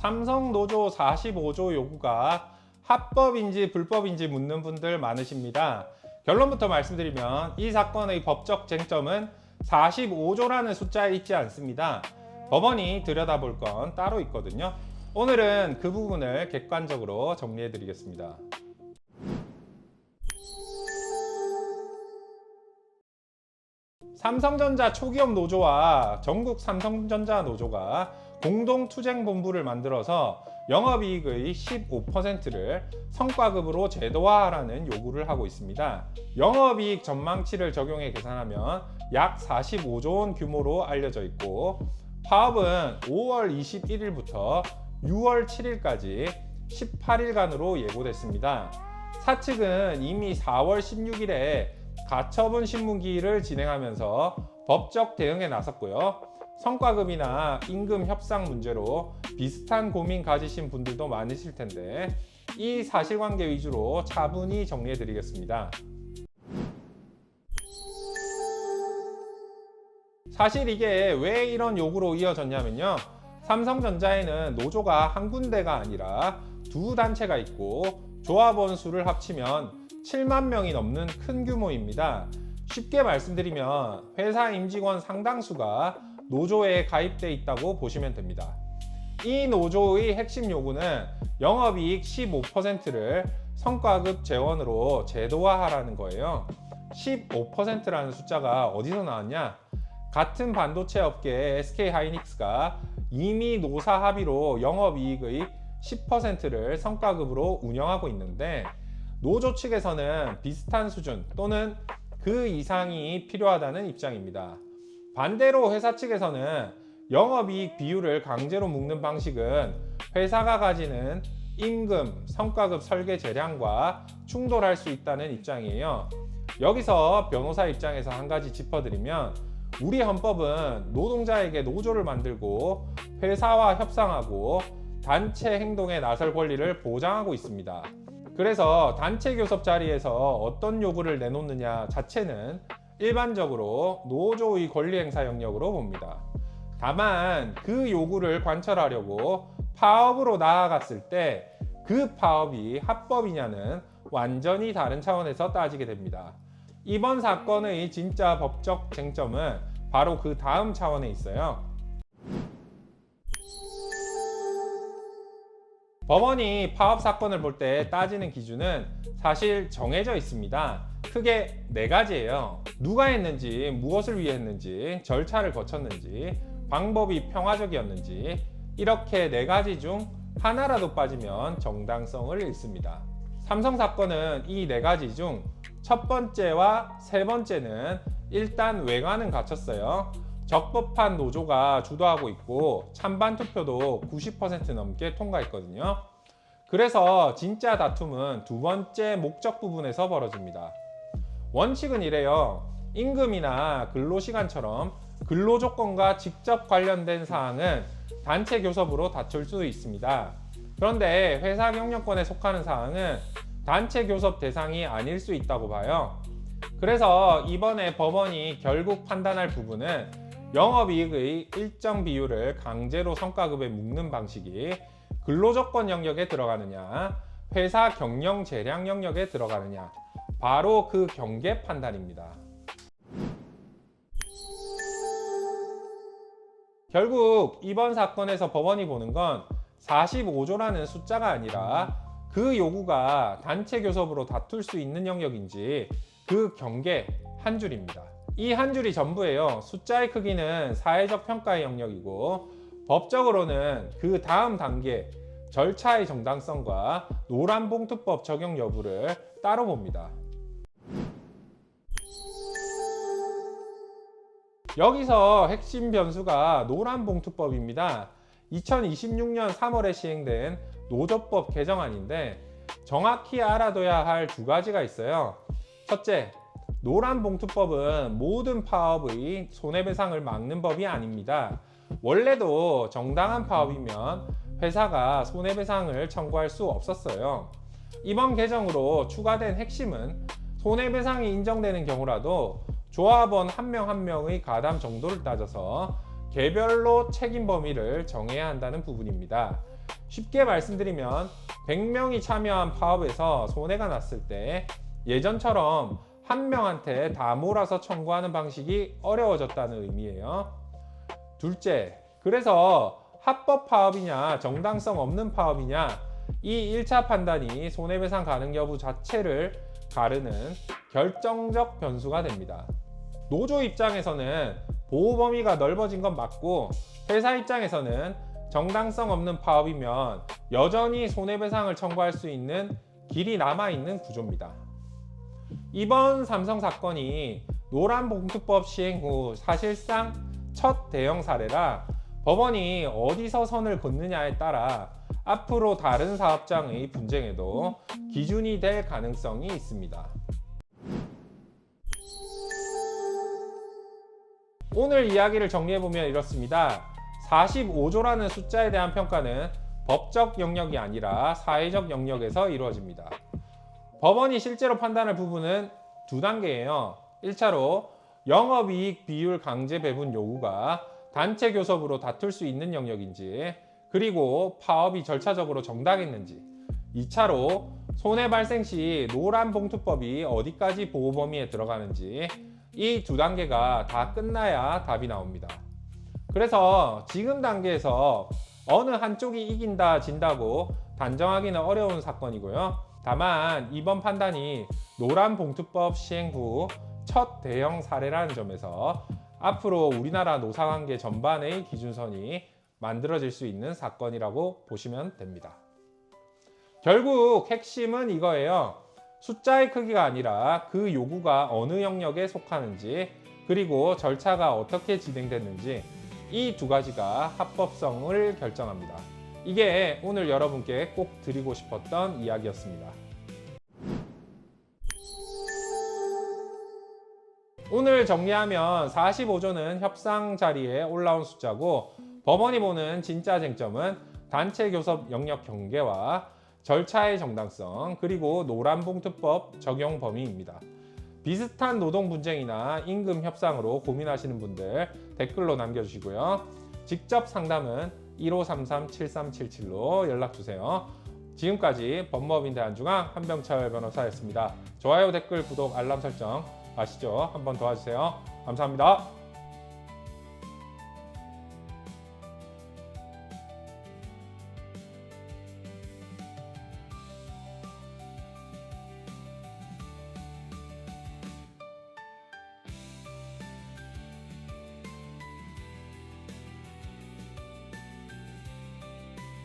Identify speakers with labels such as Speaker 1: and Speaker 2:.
Speaker 1: 삼성노조 45조 요구가 합법인지 불법인지 묻는 분들 많으십니다. 결론부터 말씀드리면 이 사건의 법적 쟁점은 45조라는 숫자에 있지 않습니다. 법원이 들여다볼 건 따로 있거든요. 오늘은 그 부분을 객관적으로 정리해 드리겠습니다. 삼성전자 초기업 노조와 전국 삼성전자 노조가 공동투쟁본부를 만들어서 영업이익의 15%를 성과급으로 제도화하라는 요구를 하고 있습니다. 영업이익 전망치를 적용해 계산하면 약 45조 원 규모로 알려져 있고, 파업은 5월 21일부터 6월 7일까지 18일간으로 예고됐습니다. 사측은 이미 4월 16일에 가처분 신문기일을 진행하면서 법적 대응에 나섰고요. 성과급이나 임금 협상 문제로 비슷한 고민 가지신 분들도 많으실 텐데 이 사실관계 위주로 차분히 정리해 드리겠습니다. 사실 이게 왜 이런 요구로 이어졌냐면요. 삼성전자에는 노조가 한 군데가 아니라 두 단체가 있고 조합원 수를 합치면 7만 명이 넘는 큰 규모입니다. 쉽게 말씀드리면 회사 임직원 상당수가 노조에 가입돼 있다고 보시면 됩니다. 이 노조의 핵심 요구는 영업이익 15%를 성과급 재원으로 제도화하라는 거예요. 15%라는 숫자가 어디서 나왔냐? 같은 반도체 업계의 SK하이닉스가 이미 노사 합의로 영업이익의 10%를 성과급으로 운영하고 있는데, 노조 측에서는 비슷한 수준 또는 그 이상이 필요하다는 입장입니다. 반대로 회사 측에서는 영업이익 비율을 강제로 묶는 방식은 회사가 가지는 임금, 성과급 설계 재량과 충돌할 수 있다는 입장이에요. 여기서 변호사 입장에서 한 가지 짚어드리면, 우리 헌법은 노동자에게 노조를 만들고 회사와 협상하고 단체 행동에 나설 권리를 보장하고 있습니다. 그래서 단체 교섭 자리에서 어떤 요구를 내놓느냐 자체는 일반적으로 노조의 권리 행사 영역으로 봅니다. 다만 그 요구를 관철하려고 파업으로 나아갔을 때 그 파업이 합법이냐는 완전히 다른 차원에서 따지게 됩니다. 이번 사건의 진짜 법적 쟁점은 바로 그 다음 차원에 있어요. 법원이 파업 사건을 볼 때 따지는 기준은 사실 정해져 있습니다. 크게 4가지예요. 누가 했는지, 무엇을 위해 했는지, 절차를 거쳤는지, 방법이 평화적이었는지, 이렇게 4가지 중 하나라도 빠지면 정당성을 잃습니다. 삼성 사건은 이 4가지 중 첫 번째와 세 번째는 일단 외관은 갖췄어요. 적법한 노조가 주도하고 있고 찬반 투표도 90% 넘게 통과했거든요. 그래서 진짜 다툼은 두 번째 목적 부분에서 벌어집니다. 원칙은 이래요. 임금이나 근로시간처럼 근로조건과 직접 관련된 사항은 단체 교섭으로 다툴 수 있습니다. 그런데 회사 경영권에 속하는 사항은 단체 교섭 대상이 아닐 수 있다고 봐요. 그래서 이번에 법원이 결국 판단할 부분은 영업이익의 일정 비율을 강제로 성과급에 묶는 방식이 근로조건 영역에 들어가느냐, 회사 경영 재량 영역에 들어가느냐, 바로 그 경계 판단입니다. 결국 이번 사건에서 법원이 보는 건 45조라는 숫자가 아니라 그 요구가 단체 교섭으로 다툴 수 있는 영역인지 그 경계 한 줄입니다. 이 한 줄이 전부예요. 숫자의 크기는 사회적 평가의 영역이고 법적으로는 그 다음 단계 절차의 정당성과 노란봉투법 적용 여부를 따로 봅니다. 여기서 핵심 변수가 노란봉투법입니다. 2026년 3월에 시행된 노조법 개정안인데 정확히 알아둬야 할 2가지가 있어요. 첫째, 노란봉투법은 모든 파업의 손해배상을 막는 법이 아닙니다. 원래도 정당한 파업이면 회사가 손해배상을 청구할 수 없었어요. 이번 개정으로 추가된 핵심은 손해배상이 인정되는 경우라도 조합원 한 명 한 명의 가담 정도를 따져서 개별로 책임 범위를 정해야 한다는 부분입니다. 쉽게 말씀드리면 100명이 참여한 파업에서 손해가 났을 때 예전처럼 한 명한테 다 몰아서 청구하는 방식이 어려워졌다는 의미예요. 둘째, 그래서 합법 파업이냐 정당성 없는 파업이냐 이 1차 판단이 손해배상 가능 여부 자체를 가르는 결정적 변수가 됩니다. 노조 입장에서는 보호 범위가 넓어진 건 맞고 회사 입장에서는 정당성 없는 파업이면 여전히 손해배상을 청구할 수 있는 길이 남아있는 구조입니다. 이번 삼성 사건이 노란봉투법 시행 후 사실상 첫 대형 사례라 법원이 어디서 선을 긋느냐에 따라 앞으로 다른 사업장의 분쟁에도 기준이 될 가능성이 있습니다. 오늘 이야기를 정리해보면 이렇습니다. 45조라는 숫자에 대한 평가는 법적 영역이 아니라 사회적 영역에서 이루어집니다. 법원이 실제로 판단할 부분은 두 단계예요. 1차로 영업이익 비율 강제 배분 요구가 단체 교섭으로 다툴 수 있는 영역인지, 그리고 파업이 절차적으로 정당했는지, 2차로 손해 발생 시 노란봉투법이 어디까지 보호 범위에 들어가는지, 이 두 단계가 다 끝나야 답이 나옵니다. 그래서 지금 단계에서 어느 한쪽이 이긴다 진다고 단정하기는 어려운 사건이고요. 다만 이번 판단이 노란봉투법 시행 후 첫 대형 사례라는 점에서 앞으로 우리나라 노사관계 전반의 기준선이 만들어질 수 있는 사건이라고 보시면 됩니다. 결국 핵심은 이거예요. 숫자의 크기가 아니라 그 요구가 어느 영역에 속하는지, 그리고 절차가 어떻게 진행됐는지, 이 두 가지가 합법성을 결정합니다. 이게 오늘 여러분께 꼭 드리고 싶었던 이야기였습니다. 오늘 정리하면 45조는 협상 자리에 올라온 숫자고, 법원이 보는 진짜 쟁점은 단체 교섭 영역 경계와 절차의 정당성, 그리고 노란봉투법 적용 범위입니다. 비슷한 노동 분쟁이나 임금 협상으로 고민하시는 분들 댓글로 남겨주시고요. 직접 상담은 1533-7377로 연락주세요. 지금까지 법무법인 대한중앙 한병철 변호사였습니다. 좋아요, 댓글, 구독, 알람 설정 아시죠? 한번 도와주세요. 감사합니다.